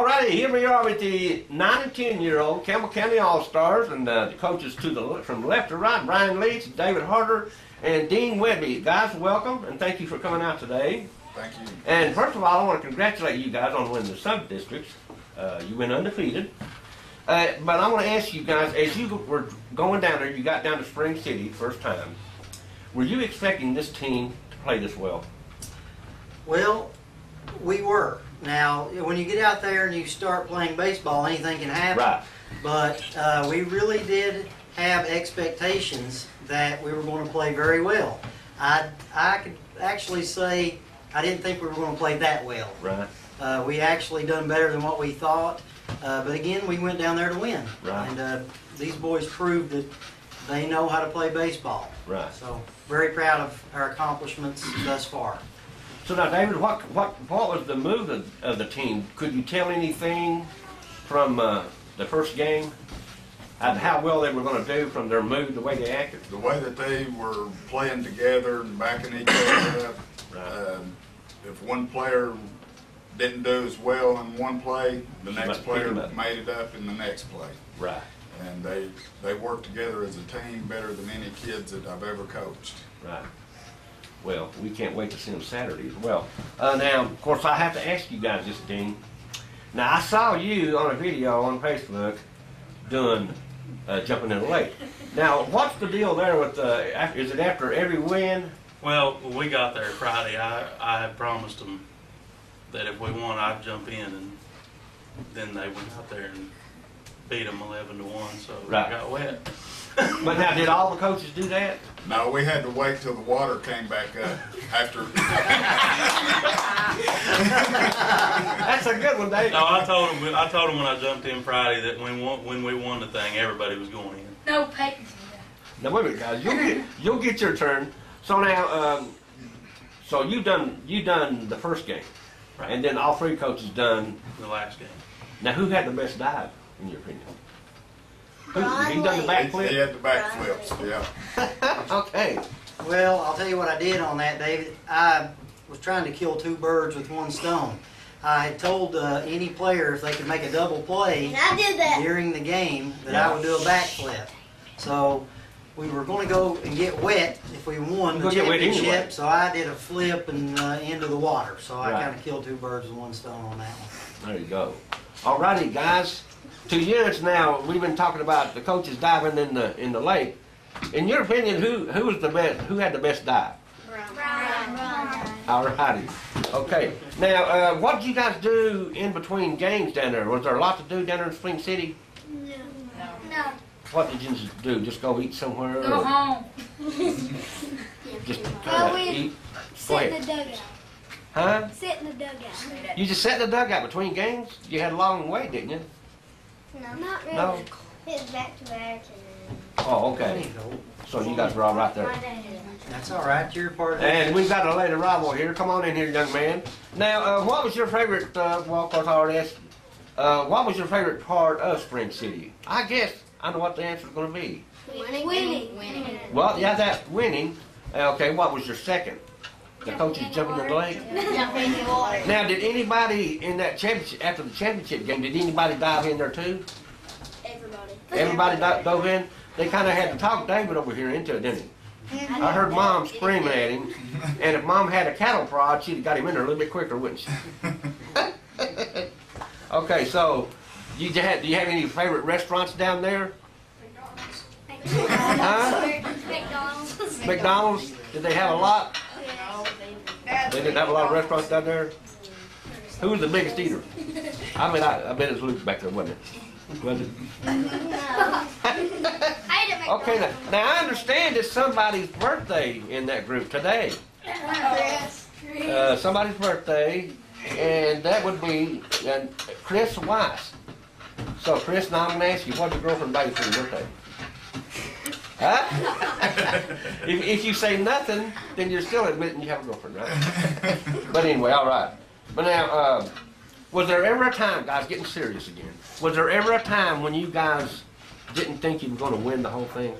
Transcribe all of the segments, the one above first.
Alrighty, here we are with the 9 and 10-year-old Campbell County All-Stars, and the coaches from left to right, Brian Leach, David Harder, and Dean Webby. Guys, welcome, and thank you for coming out today. Thank you. And first of all, I want to congratulate you guys on winning the sub-districts. You went undefeated. But I want to ask you guys, as you were going down there, you got down to Spring City first time. Were you expecting this team to play this well? Well, we were. Now, when you get out there and you start playing baseball, anything can happen. Right. But we really did have expectations that we were going to play very well. I could actually say I didn't think we were going to play that well. Right. We actually done better than what we thought. But again, we went down there to win. Right. And these boys proved that they know how to play baseball. Right. So very proud of our accomplishments thus far. So now, David, what was the move of the team? Could you tell anything from the first game? How well they were going to do from their move, the way they acted? The way that they were playing together and backing each other up. Right. If one player didn't do as well in one play, the next player made it up in the next play. Right. And they worked together as a team better than any kids that I've ever coached. Right. Well, we can't wait to see them Saturday as well. Now, of course, I have to ask you guys this, Dean. Now, I saw you on a video on Facebook doing jumping in the lake. Now, what's the deal there with is it after every win? Well, when we got there Friday, I had promised them that if we won, I'd jump in, and then they went out there and beat them 11-1, so right. They got wet. But now, did all the coaches do that? No, we had to wait till the water came back up after. That's a good one, Dave. No, I told them when I jumped in Friday that when we won the thing, everybody was going in. No, Peyton. Now wait a minute, guys. You'll get your turn. So now, so you done the first game, right? And then all three coaches done the last game. Now, who had the best dive, in your opinion? He done the backflip? He had the backflips, yeah. Okay. Well, I'll tell you what I did on that, David. I was trying to kill two birds with one stone. I had told any player if they could make a double play during the game that I would do a backflip. So we were going to go and get wet if we won the championship. Anyway. So I did a flip and into the water. So I kind of killed two birds with one stone on that one. There you go. Alrighty, guys. 2 units now. We've been talking about the coaches diving in the lake. In your opinion, who was the best? Who had the best dive? Brian. Alrighty. Okay. Now, what did you guys do in between games down there? Was there a lot to do down there in Spring City? No. What did you do? Just go eat somewhere? Go home. Just kind of eat? Sit in the dugout. Huh? Sit in the dugout. You just sat in the dugout between games? You had a long wait, didn't you? No, not really. No? It was back to back. Oh, okay. So you guys were all right there. That's all right. You're part of it. And we've got a lady rival here. Come on in here, young man. Now, what was your favorite, well, of course, I already asked, what was your favorite part of Spring City? I guess I know what the answer is going to be. Winning. Well, yeah, that winning. Okay, what was your second? The coaches jumping in the lake? Jumping in the water. Now, did anybody in that championship, after the championship game, did anybody dive in there too? Everybody. Everybody dove in? They kind of had to talk David over here into it, didn't he? I heard Mom screaming at him, and if Mom had a cattle prod, she'd have got him in there a little bit quicker, wouldn't she? Okay, so do you have any favorite restaurants down there? Huh? McDonald's. McDonald's? Did they have a lot? They didn't have a lot of restaurants down there? Who was the biggest eater? I mean, I bet it was Luke back there, wasn't it? Was it? Okay, now I understand it's somebody's birthday in that group today. Somebody's birthday, and that would be Chris Weiss. So, Chris, now I'm going to ask you, what's your girlfriend buy you for your birthday? Huh? If you say nothing, then you're still admitting you have a girlfriend, right? But anyway, all right. But now, was there ever a time, guys, getting serious again, was there ever a time when you guys didn't think you were going to win the whole thing?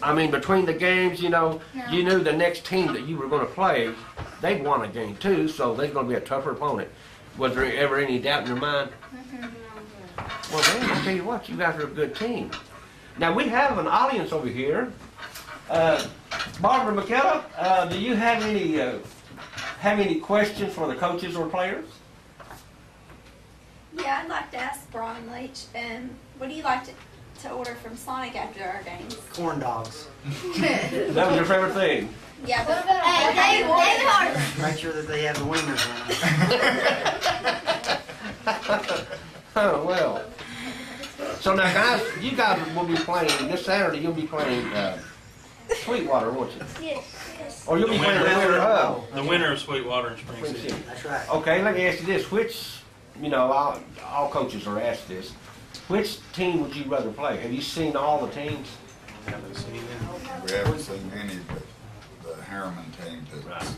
I mean, between the games, you know, you knew the next team that you were going to play, they'd won a game too, so they're going to be a tougher opponent. Was there ever any doubt in your mind? Well, man, I'll tell you what, you guys are a good team. Now, we have an audience over here. Barbara McKellar, do you have any questions for the coaches or players? Yeah, I'd like to ask Brian Leach, what do you like to order from Sonic after our games? Corn dogs. That was your favorite thing? Yeah, but Hey, David Harder. Make sure that they have the wingers in them. Oh, well. So now, guys, you guys will be playing, this Saturday you'll be playing Sweetwater, won't you? Yes. Or you'll be playing the winner of The winner of Sweetwater and Spring Spring City. City. That's right. Okay, let me ask you this. Which, you know, all coaches are asked this. Which team would you rather play? Have you seen all the teams? Haven't seen it. We haven't seen any but the Harriman team that Right.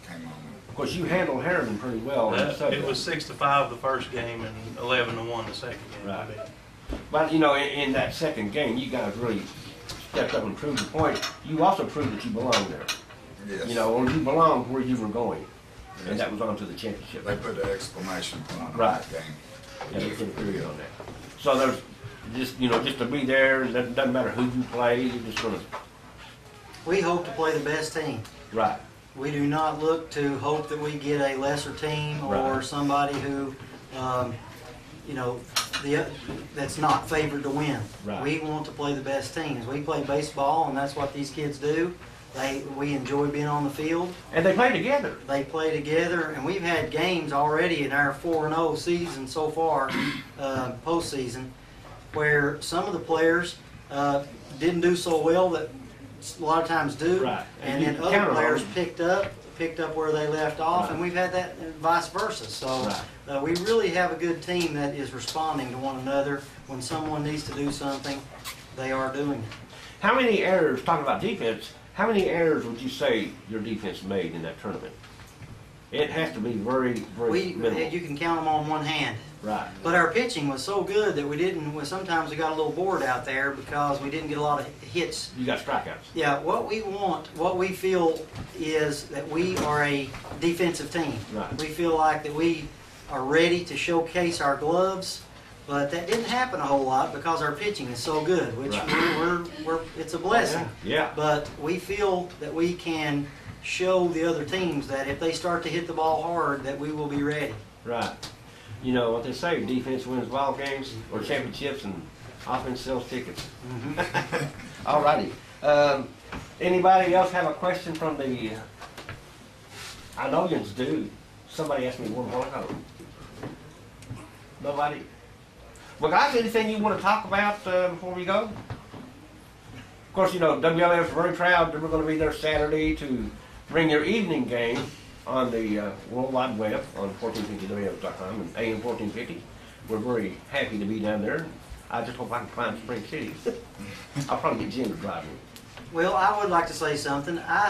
came on. Of course, you handled Harriman pretty well. in the It subject. was 6-5 the first game and 11-1 the second game. Right. But, you know, in that second game, you guys really stepped up and proved the point. You also proved that you belong there. Yes. You know, you belonged where you were going. Yes. And that was on to the championship. They put an exclamation point on Right. that game. Yeah, they put a period on that. So there's just, you know, just to be there, and it doesn't matter who you play, you're just gonna, We hope to play the best team. right, We do not look to hope that we get a lesser team or Right. somebody who, you know, that's not favored to win. Right. We want to play the best teams. We play baseball, and that's what these kids do. We enjoy being on the field. and they play together. They play together, and we've had games already in our 4-0 season so far, postseason, where some of the players didn't do so well that a lot of times do, Right. and then You other count on players them. picked up where they left off, Right. and we've had that and vice versa. So Right. we really have a good team that is responding to one another. When someone needs to do something, they are doing it. How many errors, talking about defense, how many errors would you say your defense made in that tournament? It has to be very, very minimal. You can count them on one hand. Right. But our pitching was so good that we didn't. Well, sometimes we got a little bored out there because we didn't get a lot of hits. You got strikeouts. Yeah, what we feel is that we are a defensive team. Right. We feel like that we are ready to showcase our gloves, but that didn't happen a whole lot because our pitching is so good, which Right. it's a blessing. Yeah. But we feel that we can show the other teams that if they start to hit the ball hard, that we will be ready. Right. You know what they say, defense wins ball games or championships and offense sells tickets. All righty. Anybody else have a question from the, I know you do. Somebody asked me one while ago. Nobody? Well, guys, anything you want to talk about before we go? Of course, you know, WLF is very proud that we're going to be there Saturday to bring your evening game on the World Wide Web on 1450wf.com and AM 1450. We're very happy to be down there. I just hope I can find Spring City. I'll probably get Jim to drive me. Well, I would like to say something. I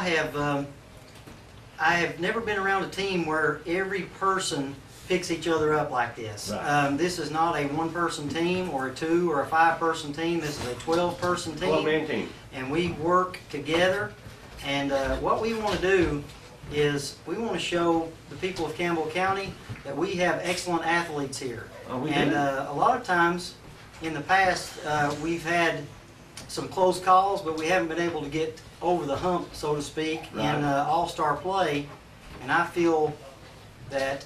have never been around a team where every person picks each other up like this. Right. This is not a one-person team or a 2 or a 5-person team. This is a 12-person team. 12-man team. And we work together. And what we want to do is we want to show the people of Campbell County that we have excellent athletes here. Oh, we and do? a lot of times in the past we've had some close calls, but we haven't been able to get over the hump, so to speak, Right. in all-star play. And I feel that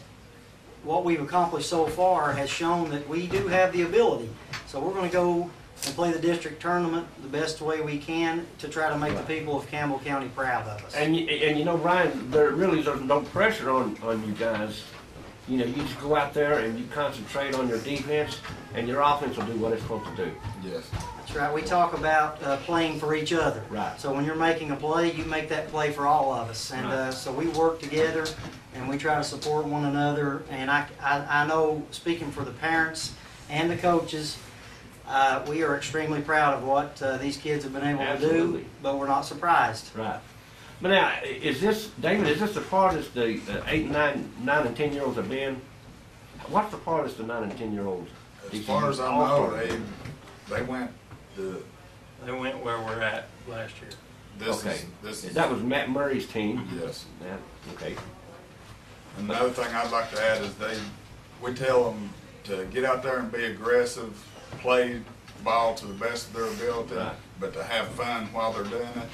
what we've accomplished so far has shown that we do have the ability. So we're going to go and play the district tournament the best way we can to try to make the people of Campbell County proud of us. And you know, Brian, there's no pressure on you guys. You know, you just go out there and you concentrate on your defense, and your offense will do what it's supposed to do. Yes. That's right. We talk about playing for each other. Right. So when you're making a play, you make that play for all of us. And Right. so we work together, and we try to support one another. And I know, speaking for the parents and the coaches, we are extremely proud of what these kids have been able Absolutely. to do, but we're not surprised. Right. But now, is this, David, is this the farthest the 8, 9, and 10-year-olds have been? What's the farthest the 9 and 10-year-olds? As far as I know, they went The, They went where we're at last year. this is, That was Matt Murray's team. yes. That, okay. And another thing I'd like to add is we tell them to get out there and be aggressive, play ball to the best of their ability, Right. but to have fun while they're doing it.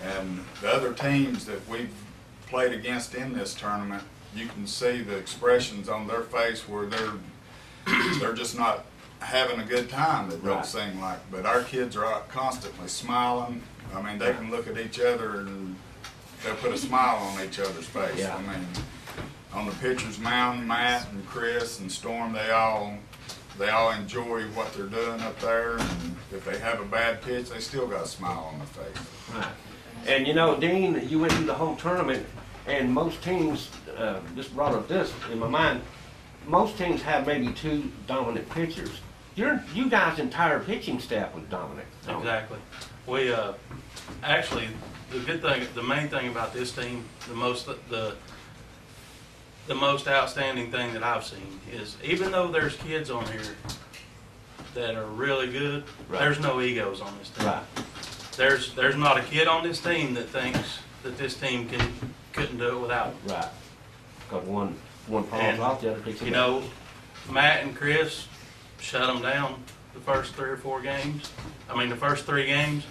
And the other teams that we've played against in this tournament, you can see the expressions on their face where they're just not having a good time, it don't Right. seem like. But our kids are out constantly smiling. I mean, they can look at each other and they'll put a smile on each other's face. Yeah. I mean, on the pitcher's mound, Matt and Chris and Storm, they all enjoy what they're doing up there. And if they have a bad pitch, they still got a smile on their face. Right. And you know, Dean, you went through the whole tournament, and most teams, just brought up this in my mind, most teams have maybe 2 dominant pitchers. You guys' entire pitching staff was dominant. Exactly. We actually the main thing about this team, the most outstanding thing that I've seen is even though there's kids on here that are really good, Right. there's no egos on this team. Right. There's not a kid on this team that thinks that this team couldn't do it without him. Right. Because one falls And, off, the other picks it You up. know, Matt and Chris shut them down the first 3 or 4 games. I mean, the first 3 games,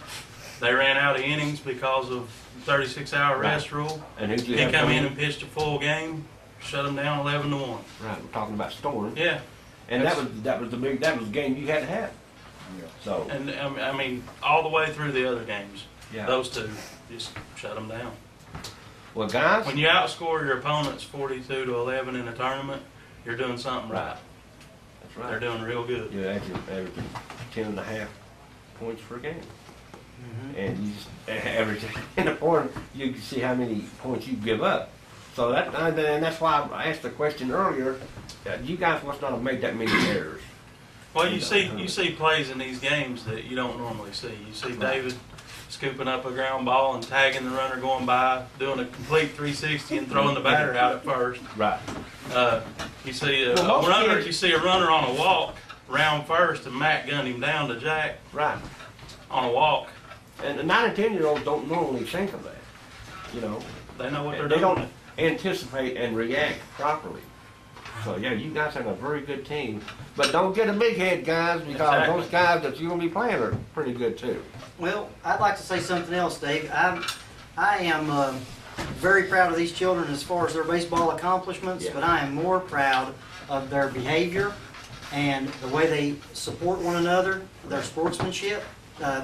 they ran out of innings because of 36-hour rest rule. And who'd you He have come come in and pitched a full game, shut them down 11-1. Right, we're talking about Storm. Yeah, And that was the game you had to have. Yeah. So, and I mean, all the way through the other games, yeah. those 2 just shut them down. Well, guys, When you outscore your opponents 42-11 in a tournament, you're doing something right. that's right. They're doing real good. You're averaging 10.5 points per game. And you just average in the point, you can see how many points you give up. So and that's why I asked the question earlier. You guys must not have made that many errors. Well, you see plays in these games that you don't normally see. You see David scooping up a ground ball and tagging the runner going by, doing a complete 360 and throwing the batter out at first. Right. You see a Well, most runner. kids- You see a runner on a walk round first, and Matt gunned him down to Jack Right. on a walk. And the 9 and 10-year-olds don't normally think of that. You know, They know what they're they doing. don't anticipate and react properly. So yeah, you guys have a very good team. But don't get a big head, guys, because Exactly. those guys that you're going to be playing are pretty good too. Well, I'd like to say something else, Dave. I am very proud of these children as far as their baseball accomplishments, Yeah. but I am more proud of their behavior and the way they support one another, their sportsmanship.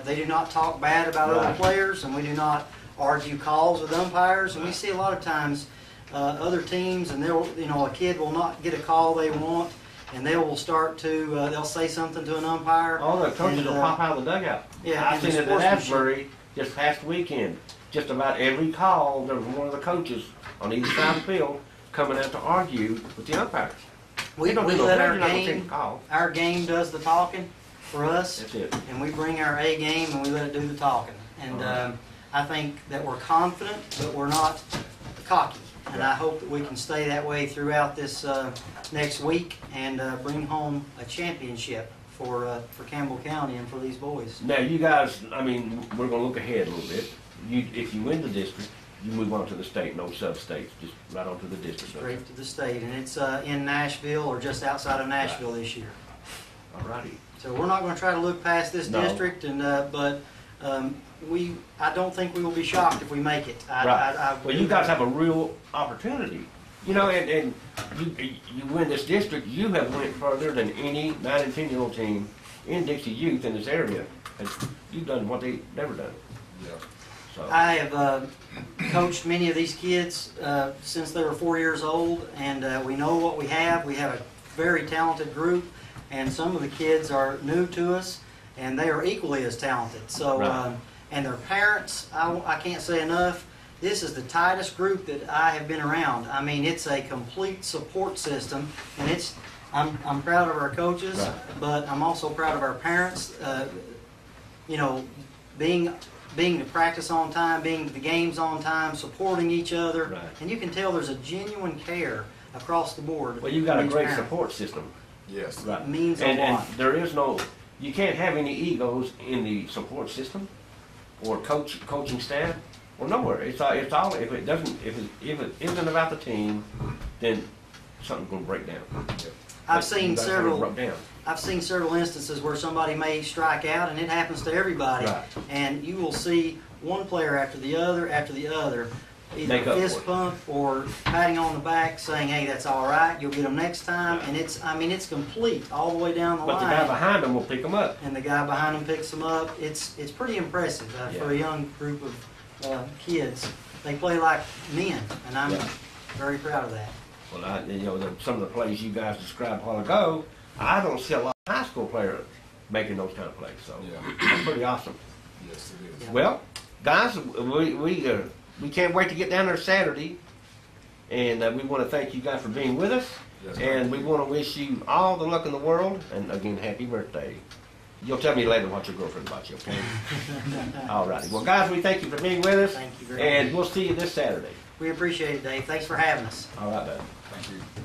They do not talk bad about other Right. players, and we do not argue calls with umpires. And we see a lot of times other teams, and a kid will not get a call they want, and they will start to they'll say something to an umpire. All the coaches and, will pop out of the dugout. yeah, I and seen the it at sportsmanship. Asbury this past weekend. Just about every call, there was one of the coaches on either side of the field coming out to argue with the umpires. We They don't do no let good, our you're not gonna take game, a call. our game does the talking for us, That's it. and we bring our A game and we let it do the talking. And I think that we're confident, but we're not cocky. And I hope that we can stay that way throughout this next week and bring home a championship for Campbell County and for these boys. Now, you guys, I mean, we're going to look ahead a little bit. If you win the district, you move on to the state, no sub-states, just right on to the district. Straight to the state, and it's in Nashville or just outside of Nashville this year. All righty. So we're not going to try to look past this No. district, and but I don't think we will be shocked if we make it. Right. Well, you guys have a real opportunity. You know, and you win this district, you have went further than any 9 and 10-year-old team in Dixie youth in this area. And you've done what they've never done. Yeah. So, I have coached many of these kids since they were 4 years old, and we know what we have. We have a very talented group, and some of the kids are new to us, and they are equally as talented. So, Right. and their parents, I can't say enough. This is the tightest group that I have been around. I mean, it's a complete support system, and I'm proud of our coaches, Right. but I'm also proud of our parents. You know, being to practice on time, being to the games on time, supporting each other, Right. and you can tell there's a genuine care across the board. well, you've got a from each great parent. support system. Yes. Right. Means a And lot. there is no, you can't have any egos in the support system or coaching staff or nowhere. It's all if it isn't about the team, then something's gonna break down. I've seen several. Broke down. I've seen several instances where somebody may strike out, and it happens to everybody. Right. And you will see one player after the other, either Make up fist for it. pump or patting on the back, saying, "Hey, that's all right. You'll get them next time." And it's complete all the way down the But the line. guy behind them will pick them up. And the guy behind him picks them up. It's pretty impressive for a young group of kids. They play like men, and I'm very proud of that. Well, some of the plays you guys described a while ago, I don't see a lot of high school players making those kind of plays. So that's pretty awesome. Yes, it is. Yeah. Well, guys, we can't wait to get down there Saturday, and we want to thank you guys for being with us, Yes, and we want to wish you all the luck in the world, and again, happy birthday. You'll tell me later what your girlfriend bought you, okay? All righty. Well, guys, we thank you for being with us, Thank you very and much. we'll see you this Saturday. We appreciate it, Dave. Thanks for having us. All right, bud. Thank you.